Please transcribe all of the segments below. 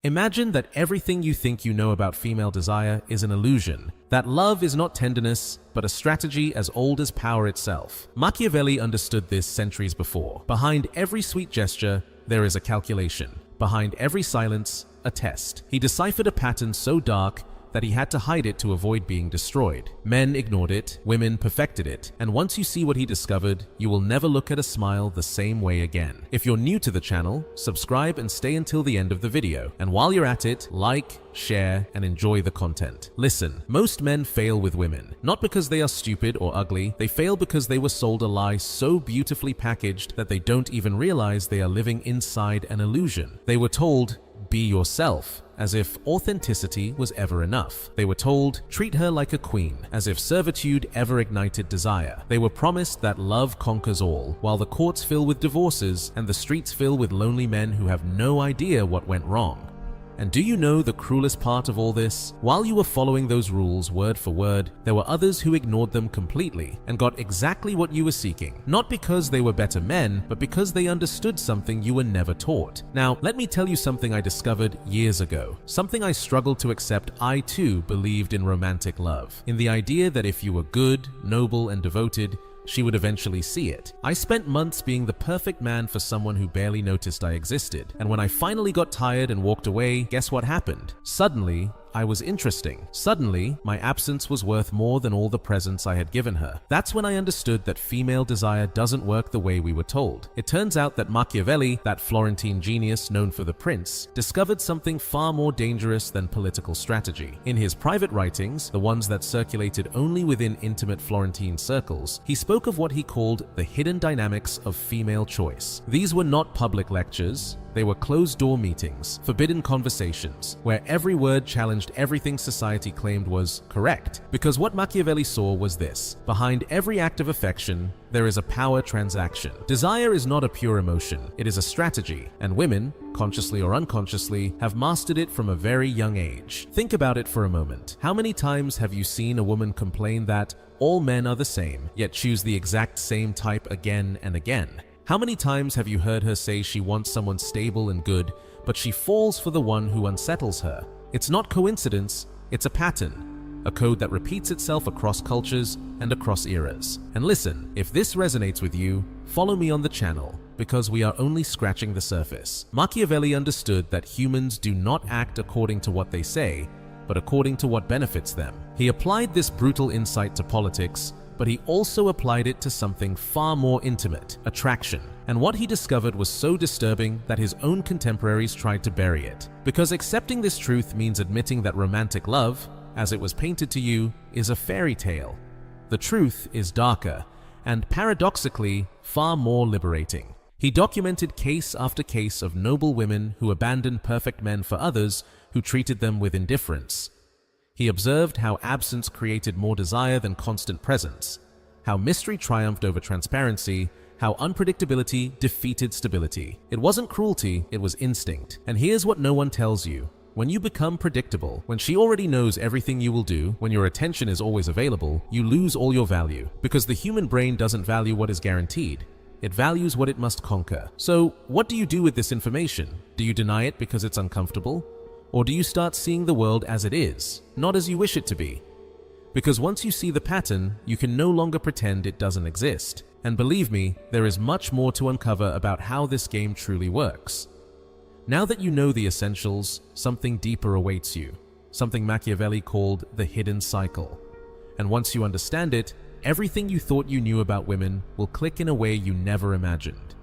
Imagine that everything you think you know about female desire is an illusion, that love is not tenderness, but a strategy as old as power itself. Machiavelli understood this centuries before. Behind every sweet gesture, there is a calculation. Behind every silence, a test. He deciphered a pattern so dark that he had to hide it to avoid being destroyed. Men ignored it, women perfected it, and once you see what he discovered, you will never look at a smile the same way again. If you're new to the channel, subscribe and stay until the end of the video. And while you're at it, like, share, and enjoy the content. Listen, most men fail with women. Not because they are stupid or ugly, they fail because they were sold a lie so beautifully packaged that they don't even realize they are living inside an illusion. They were told, be yourself, as if authenticity was ever enough. They were told, treat her like a queen, as if servitude ever ignited desire. They were promised that love conquers all, while the courts fill with divorces and the streets fill with lonely men who have no idea what went wrong. And do you know the cruelest part of all this? While you were following those rules word for word, there were others who ignored them completely and got exactly what you were seeking. Not because they were better men, but because they understood something you were never taught. Now, let me tell you something I discovered years ago. Something I struggled to accept. I too believed in romantic love. In the idea that if you were good, noble, and devoted, she would eventually see it. I spent months being the perfect man for someone who barely noticed I existed. And when I finally got tired and walked away, guess what happened? Suddenly, I was interesting. Suddenly, my absence was worth more than all the presents I had given her. That's when I understood that female desire doesn't work the way we were told. It turns out that Machiavelli, that Florentine genius known for The Prince, discovered something far more dangerous than political strategy. In his private writings, the ones that circulated only within intimate Florentine circles, he spoke of what he called the hidden dynamics of female choice. These were not public lectures. They were closed-door meetings, forbidden conversations, where every word challenged everything society claimed was correct. Because what Machiavelli saw was this: behind every act of affection, there is a power transaction. Desire is not a pure emotion, it is a strategy, and women, consciously or unconsciously, have mastered it from a very young age. Think about it for a moment. How many times have you seen a woman complain that all men are the same, yet choose the exact same type again and again? How many times have you heard her say she wants someone stable and good, but she falls for the one who unsettles her? It's not coincidence, it's a pattern, a code that repeats itself across cultures and across eras. And listen, if this resonates with you, follow me on the channel, because we are only scratching the surface. Machiavelli understood that humans do not act according to what they say, but according to what benefits them. He applied this brutal insight to politics, but he also applied it to something far more intimate: attraction. And what he discovered was so disturbing that his own contemporaries tried to bury it. Because accepting this truth means admitting that romantic love, as it was painted to you, is a fairy tale. The truth is darker, and paradoxically, far more liberating. He documented case after case of noble women who abandoned perfect men for others who treated them with indifference. He observed how absence created more desire than constant presence, how mystery triumphed over transparency, how unpredictability defeated stability. It wasn't cruelty, it was instinct. And here's what no one tells you. When you become predictable, when she already knows everything you will do, when your attention is always available, you lose all your value. Because the human brain doesn't value what is guaranteed. It values what it must conquer. So, what do you do with this information? Do you deny it because it's uncomfortable? Or do you start seeing the world as it is, not as you wish it to be? Because once you see the pattern, you can no longer pretend it doesn't exist. And believe me, there is much more to uncover about how this game truly works. Now that you know the essentials, something deeper awaits you, something Machiavelli called the hidden cycle. And once you understand it, everything you thought you knew about women will click in a way you never imagined.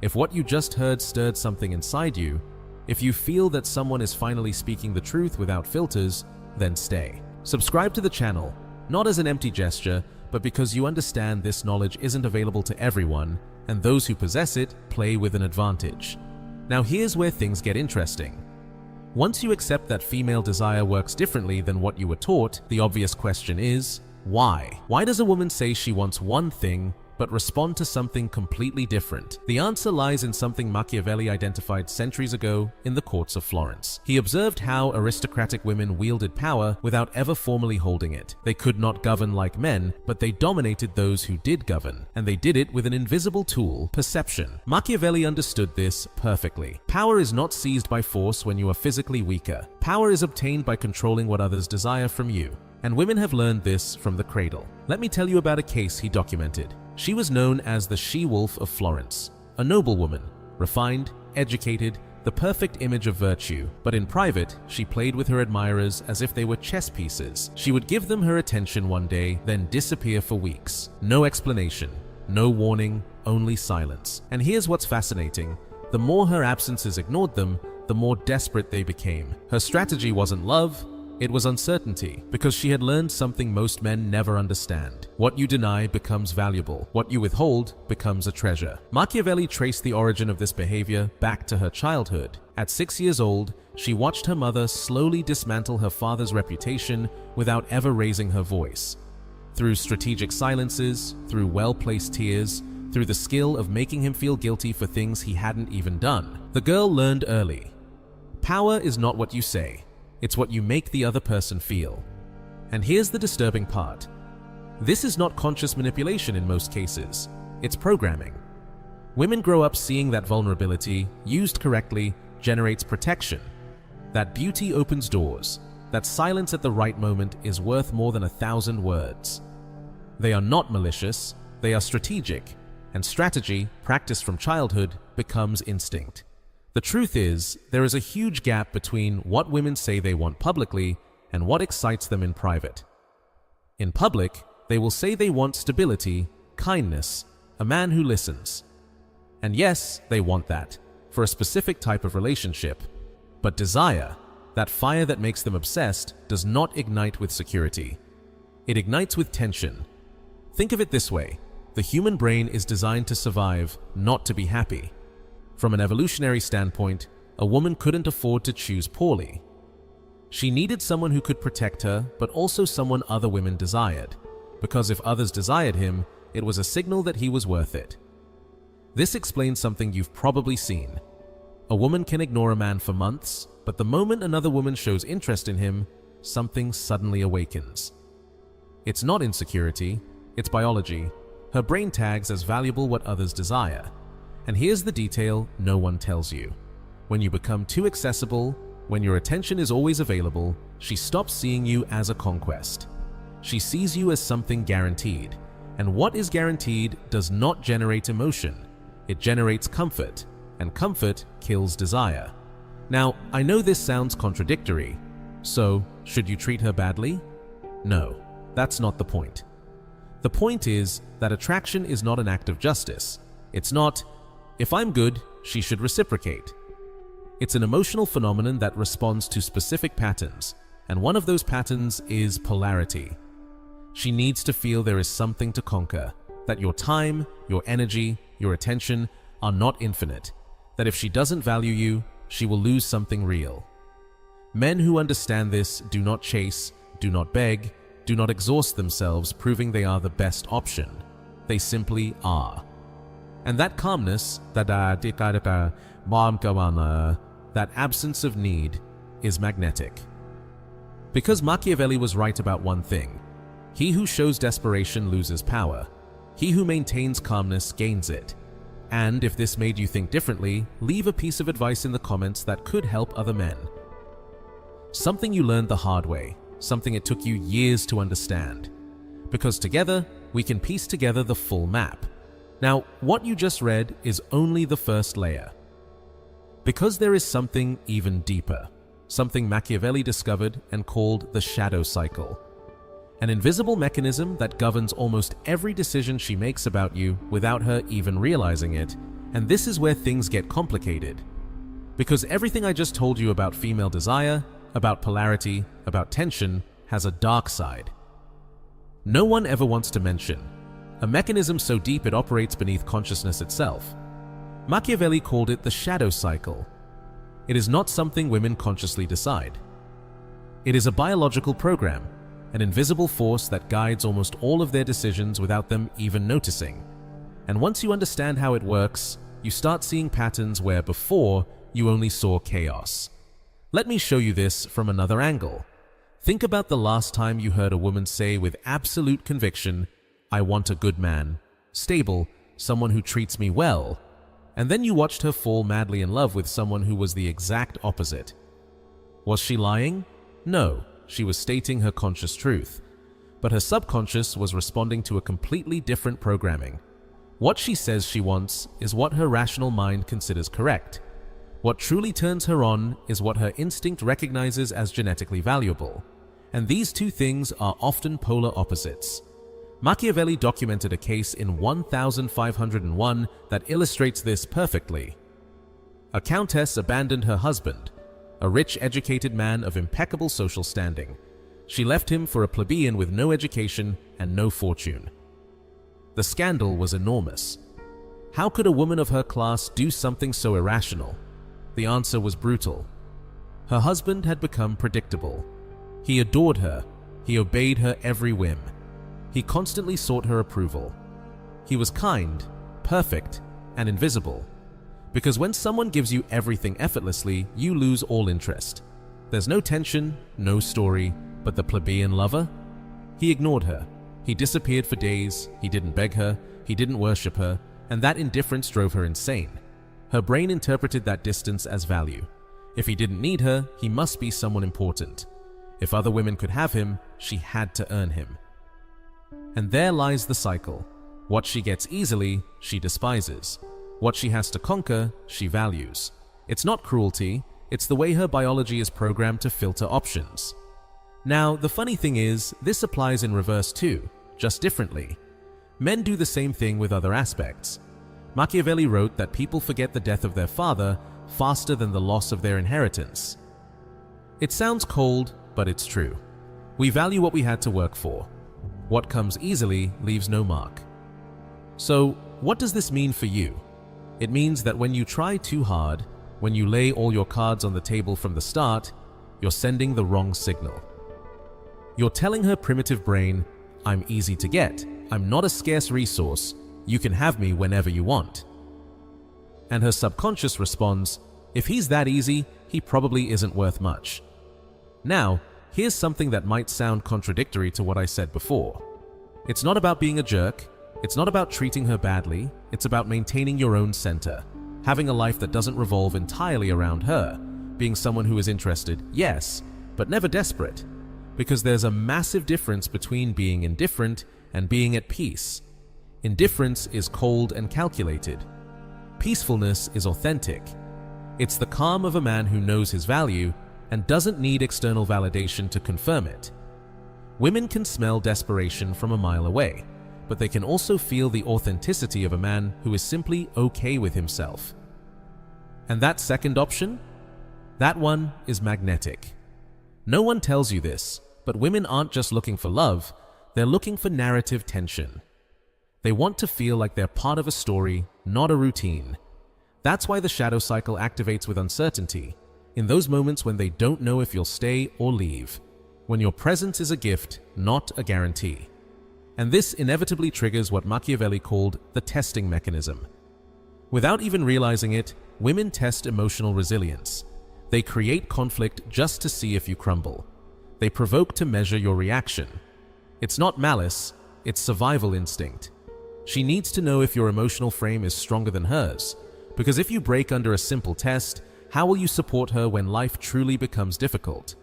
If what you just heard stirred something inside you, if you feel that someone is finally speaking the truth without filters, then stay. Subscribe to the channel, not as an empty gesture, but because you understand this knowledge isn't available to everyone, and those who possess it play with an advantage. Now here's where things get interesting. Once you accept that female desire works differently than what you were taught, the obvious question is, why? Why does a woman say she wants one thing but respond to something completely different. The answer lies in something Machiavelli identified centuries ago in the courts of Florence. He observed how aristocratic women wielded power without ever formally holding it. They could not govern like men, but they dominated those who did govern, and they did it with an invisible tool, perception. Machiavelli understood this perfectly. Power is not seized by force when you are physically weaker. Power is obtained by controlling what others desire from you. And women have learned this from the cradle. Let me tell you about a case he documented. She was known as the she-wolf of Florence, a noble woman, refined, educated, the perfect image of virtue, but in private, she played with her admirers as if they were chess pieces. She would give them her attention one day, then disappear for weeks. No explanation, no warning, only silence. And here's what's fascinating. The more her absences ignored them, the more desperate they became. Her strategy wasn't love, it was uncertainty, because she had learned something most men never understand. What you deny becomes valuable. What you withhold becomes a treasure. Machiavelli traced the origin of this behavior back to her childhood. At 6 years old, she watched her mother slowly dismantle her father's reputation without ever raising her voice. Through strategic silences, through well-placed tears, through the skill of making him feel guilty for things he hadn't even done. The girl learned early. Power is not what you say. It's what you make the other person feel. And here's the disturbing part. This is not conscious manipulation in most cases. It's programming. Women grow up seeing that vulnerability, used correctly, generates protection. That beauty opens doors. That silence at the right moment is worth more than 1,000 words. They are not malicious, they are strategic. And strategy, practiced from childhood, becomes instinct. The truth is, there is a huge gap between what women say they want publicly and what excites them in private. In public, they will say they want stability, kindness, a man who listens. And yes, they want that, for a specific type of relationship. But desire, that fire that makes them obsessed, does not ignite with security. It ignites with tension. Think of it this way. The human brain is designed to survive, not to be happy. From an evolutionary standpoint, a woman couldn't afford to choose poorly. She needed someone who could protect her, but also someone other women desired, because if others desired him, it was a signal that he was worth it. This explains something you've probably seen. A woman can ignore a man for months, but the moment another woman shows interest in him, something suddenly awakens. It's not insecurity, it's biology. Her brain tags as valuable what others desire. And here's the detail no one tells you. When you become too accessible, when your attention is always available, she stops seeing you as a conquest. She sees you as something guaranteed. And what is guaranteed does not generate emotion. It generates comfort, and comfort kills desire. Now, I know this sounds contradictory. So, should you treat her badly? No, that's not the point. The point is that attraction is not an act of justice. It's not, if I'm good, she should reciprocate. It's an emotional phenomenon that responds to specific patterns, and one of those patterns is polarity. She needs to feel there is something to conquer, that your time, your energy, your attention are not infinite, that if she doesn't value you, she will lose something real. Men who understand this do not chase, do not beg, do not exhaust themselves proving they are the best option. They simply are. And that calmness, that absence of need, is magnetic. Because Machiavelli was right about one thing. He who shows desperation loses power. He who maintains calmness gains it. And if this made you think differently, leave a piece of advice in the comments that could help other men. Something you learned the hard way, something it took you years to understand. Because together, we can piece together the full map. Now, what you just read is only the first layer. Because there is something even deeper, something Machiavelli discovered and called the shadow cycle. An invisible mechanism that governs almost every decision she makes about you without her even realizing it, and this is where things get complicated. Because everything I just told you about female desire, about polarity, about tension, has a dark side. No one ever wants to mention. A mechanism so deep it operates beneath consciousness itself. Machiavelli called it the shadow cycle. It is not something women consciously decide. It is a biological program, an invisible force that guides almost all of their decisions without them even noticing. And once you understand how it works, you start seeing patterns where before you only saw chaos. Let me show you this from another angle. Think about the last time you heard a woman say with absolute conviction, "I want a good man, stable, someone who treats me well," and then you watched her fall madly in love with someone who was the exact opposite. Was she lying? No, she was stating her conscious truth. But her subconscious was responding to a completely different programming. What she says she wants is what her rational mind considers correct. What truly turns her on is what her instinct recognizes as genetically valuable. And these two things are often polar opposites. Machiavelli documented a case in 1501 that illustrates this perfectly. A countess abandoned her husband, a rich, educated man of impeccable social standing. She left him for a plebeian with no education and no fortune. The scandal was enormous. How could a woman of her class do something so irrational? The answer was brutal. Her husband had become predictable. He adored her. He obeyed her every whim. He constantly sought her approval. He was kind, perfect, and invisible. Because when someone gives you everything effortlessly, you lose all interest. There's no tension, no story, but the plebeian lover? He ignored her. He disappeared for days. He didn't beg her. He didn't worship her. And that indifference drove her insane. Her brain interpreted that distance as value. If he didn't need her, he must be someone important. If other women could have him, she had to earn him. And there lies the cycle. What she gets easily, she despises. What she has to conquer, she values. It's not cruelty, it's the way her biology is programmed to filter options. Now, the funny thing is, this applies in reverse too, just differently. Men do the same thing with other aspects. Machiavelli wrote that people forget the death of their father faster than the loss of their inheritance. It sounds cold, but it's true. We value what we had to work for. What comes easily leaves no mark. So, what does this mean for you? It means that when you try too hard, when you lay all your cards on the table from the start, you're sending the wrong signal. You're telling her primitive brain, "I'm easy to get, I'm not a scarce resource, you can have me whenever you want." And her subconscious responds, "If he's that easy, he probably isn't worth much." Now, here's something that might sound contradictory to what I said before. It's not about being a jerk, it's not about treating her badly, it's about maintaining your own center, having a life that doesn't revolve entirely around her, being someone who is interested, yes, but never desperate. Because there's a massive difference between being indifferent and being at peace. Indifference is cold and calculated. Peacefulness is authentic. It's the calm of a man who knows his value and doesn't need external validation to confirm it. Women can smell desperation from a mile away, but they can also feel the authenticity of a man who is simply okay with himself. And that second option? That one is magnetic. No one tells you this, but women aren't just looking for love, they're looking for narrative tension. They want to feel like they're part of a story, not a routine. That's why the shadow cycle activates with uncertainty, in those moments when they don't know if you'll stay or leave, when your presence is a gift, not a guarantee. And this inevitably triggers what Machiavelli called the testing mechanism. Without even realizing it, women test emotional resilience. They create conflict just to see if you crumble. They provoke to measure your reaction. It's not malice, it's survival instinct. She needs to know if your emotional frame is stronger than hers, because if you break under a simple test, how will you support her when life truly becomes difficult?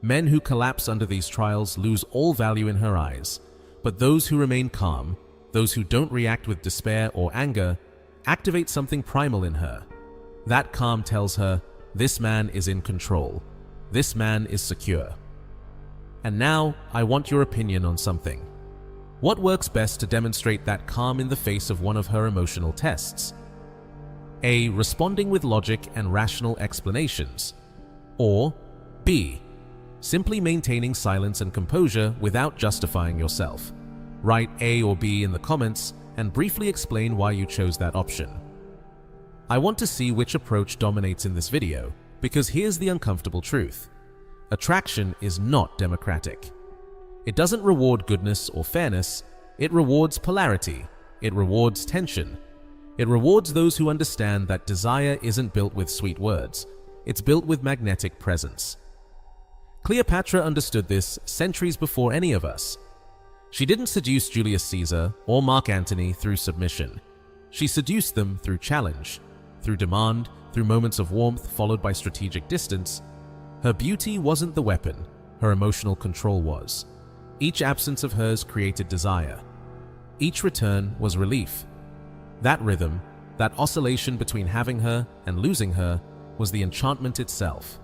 Men who collapse under these trials lose all value in her eyes, but those who remain calm, those who don't react with despair or anger, activate something primal in her. That calm tells her, this man is in control. This man is secure. And now, I want your opinion on something. What works best to demonstrate that calm in the face of one of her emotional tests? A. Responding with logic and rational explanations. Or B. Simply maintaining silence and composure without justifying yourself. Write A or B in the comments and briefly explain why you chose that option. I want to see which approach dominates in this video, because here's the uncomfortable truth. Attraction is not democratic. It doesn't reward goodness or fairness, it rewards polarity, It rewards tension. It rewards those who understand that desire isn't built with sweet words. It's built with magnetic presence. Cleopatra understood this centuries before any of us. She didn't seduce Julius Caesar or Mark Antony through submission. She seduced them through challenge, through demand, through moments of warmth followed by strategic distance. Her beauty wasn't the weapon, her emotional control was. Each absence of hers created desire. Each return was relief. That rhythm, that oscillation between having her and losing her, was the enchantment itself.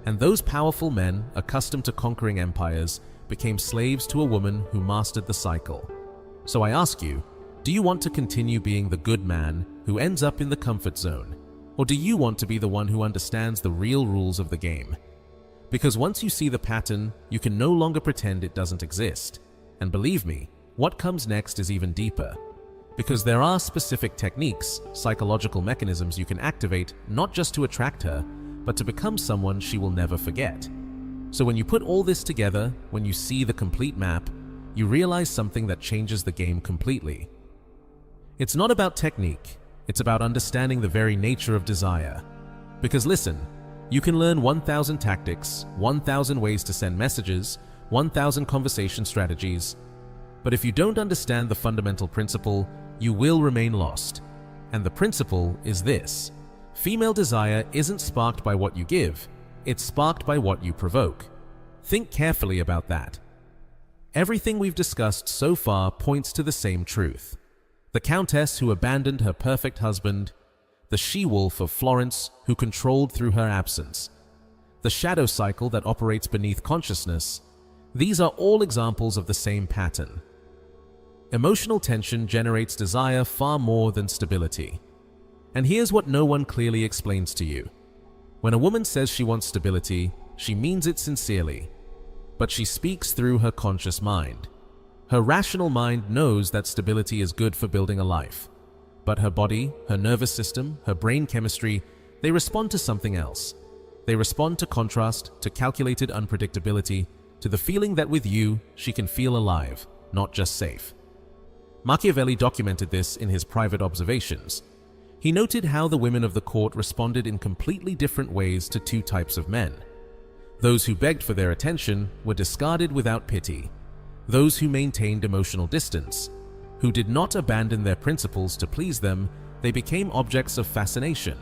And those powerful men, accustomed to conquering empires, became slaves to a woman who mastered the cycle. So I ask you, do you want to continue being the good man who ends up in the comfort zone? Or do you want to be the one who understands the real rules of the game? Because once you see the pattern, you can no longer pretend it doesn't exist. And believe me, what comes next is even deeper. Because there are specific techniques, psychological mechanisms you can activate not just to attract her, but to become someone she will never forget. So when you put all this together, when you see the complete map, you realize something that changes the game completely. It's not about technique, it's about understanding the very nature of desire. Because listen, you can learn 1,000 tactics, 1,000 ways to send messages, 1,000 conversation strategies, but if you don't understand the fundamental principle, you will remain lost. And the principle is this: female desire isn't sparked by what you give, it's sparked by what you provoke. Think carefully about that. Everything we've discussed so far points to the same truth. The countess who abandoned her perfect husband, the she-wolf of Florence who controlled through her absence, the shadow cycle that operates beneath consciousness, these are all examples of the same pattern. Emotional tension generates desire far more than stability. And here's what no one clearly explains to you. When a woman says she wants stability, she means it sincerely. But she speaks through her conscious mind. Her rational mind knows that stability is good for building a life. But her body, her nervous system, her brain chemistry, they respond to something else. They respond to contrast, to calculated unpredictability, to the feeling that with you, she can feel alive, not just safe. Machiavelli documented this in his private observations. He noted how the women of the court responded in completely different ways to two types of men. Those who begged for their attention were discarded without pity. Those who maintained emotional distance, who did not abandon their principles to please them, they became objects of fascination.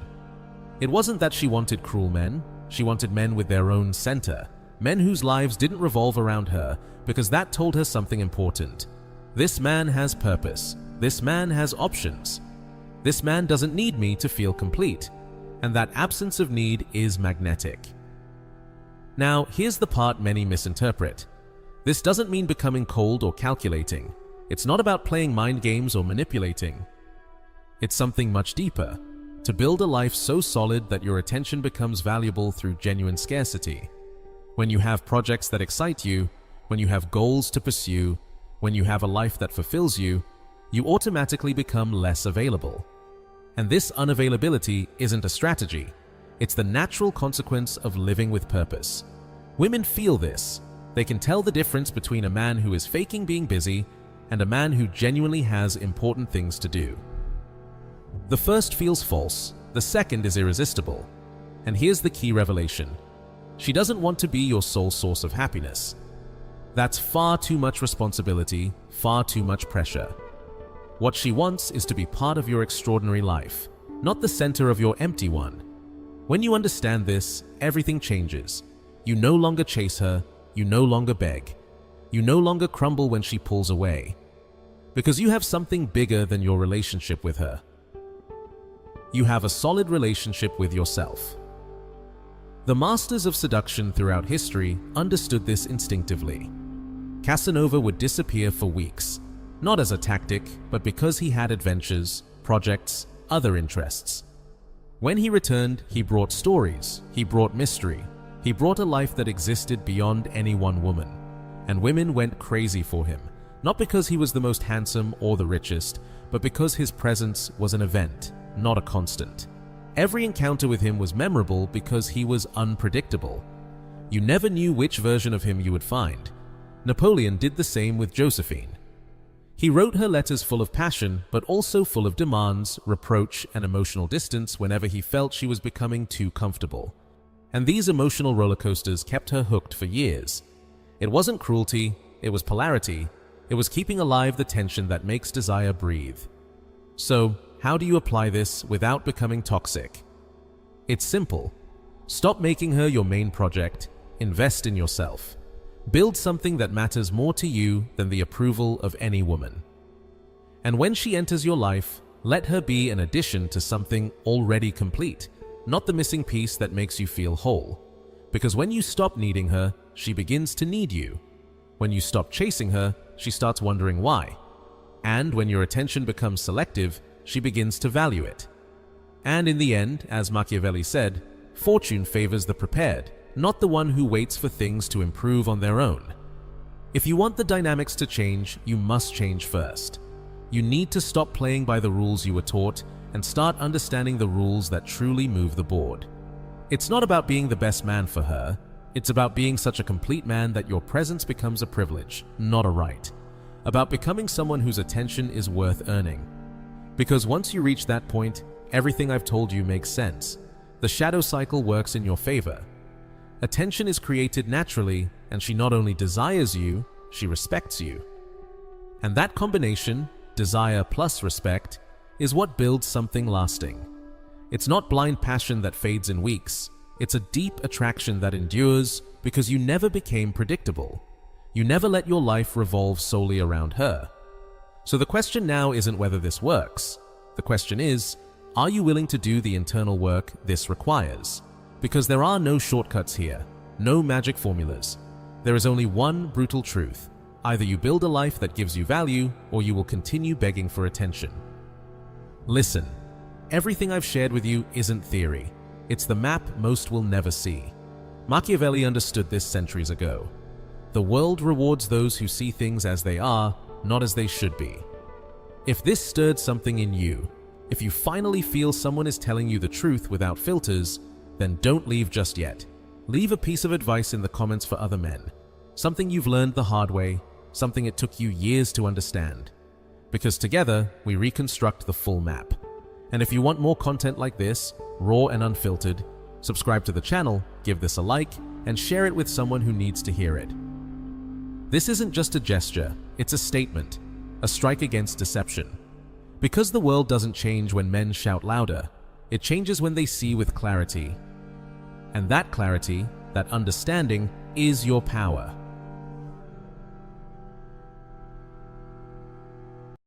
It wasn't that she wanted cruel men, she wanted men with their own center, men whose lives didn't revolve around her, because that told her something important. This man has purpose, this man has options. This man doesn't need me to feel complete, and that absence of need is magnetic. Now, here's the part many misinterpret. This doesn't mean becoming cold or calculating. It's not about playing mind games or manipulating. It's something much deeper, to build a life so solid that your attention becomes valuable through genuine scarcity. When you have projects that excite you, when you have goals to pursue, when you have a life that fulfills you, you automatically become less available. And this unavailability isn't a strategy. It's the natural consequence of living with purpose. Women feel this. They can tell the difference between a man who is faking being busy and a man who genuinely has important things to do. The first feels false, the second is irresistible. And here's the key revelation. She doesn't want to be your sole source of happiness. That's far too much responsibility, far too much pressure. What she wants is to be part of your extraordinary life, not the center of your empty one. When you understand this, everything changes. You no longer chase her, you no longer beg. You no longer crumble when she pulls away. Because you have something bigger than your relationship with her. You have a solid relationship with yourself. The masters of seduction throughout history understood this instinctively. Casanova would disappear for weeks, not as a tactic, but because he had adventures, projects, other interests. When he returned, he brought stories, he brought mystery, he brought a life that existed beyond any one woman. And women went crazy for him, not because he was the most handsome or the richest, but because his presence was an event, not a constant. Every encounter with him was memorable because he was unpredictable. You never knew which version of him you would find. Napoleon did the same with Josephine. He wrote her letters full of passion, but also full of demands, reproach, and emotional distance whenever he felt she was becoming too comfortable. And these emotional roller coasters kept her hooked for years. It wasn't cruelty, it was polarity. It was keeping alive the tension that makes desire breathe. So, how do you apply this without becoming toxic? It's simple. Stop making her your main project. Invest in yourself. Build something that matters more to you than the approval of any woman. And when she enters your life, let her be an addition to something already complete, not the missing piece that makes you feel whole. Because when you stop needing her, she begins to need you. When you stop chasing her, she starts wondering why. And when your attention becomes selective, she begins to value it. And in the end, as Machiavelli said, fortune favors the prepared, not the one who waits for things to improve on their own. If you want the dynamics to change, you must change first. You need to stop playing by the rules you were taught and start understanding the rules that truly move the board. It's not about being the best man for her. It's about being such a complete man that your presence becomes a privilege, not a right. About becoming someone whose attention is worth earning. Because once you reach that point, everything I've told you makes sense. The shadow cycle works in your favor. Attention is created naturally, and she not only desires you, she respects you. And that combination, desire plus respect, is what builds something lasting. It's not blind passion that fades in weeks. It's a deep attraction that endures because you never became predictable. You never let your life revolve solely around her. So the question now isn't whether this works. The question is, are you willing to do the internal work this requires? Because there are no shortcuts here, no magic formulas. There is only one brutal truth. Either you build a life that gives you value, or you will continue begging for attention. Listen, everything I've shared with you isn't theory. It's the map most will never see. Machiavelli understood this centuries ago. The world rewards those who see things as they are, not as they should be. If this stirred something in you, if you finally feel someone is telling you the truth without filters, then don't leave just yet. Leave a piece of advice in the comments for other men. Something you've learned the hard way, something it took you years to understand. Because together, we reconstruct the full map. And if you want more content like this, raw and unfiltered, subscribe to the channel, give this a like, and share it with someone who needs to hear it. This isn't just a gesture, it's a statement, a strike against deception. Because the world doesn't change when men shout louder, it changes when they see with clarity. And that clarity, that understanding, is your power.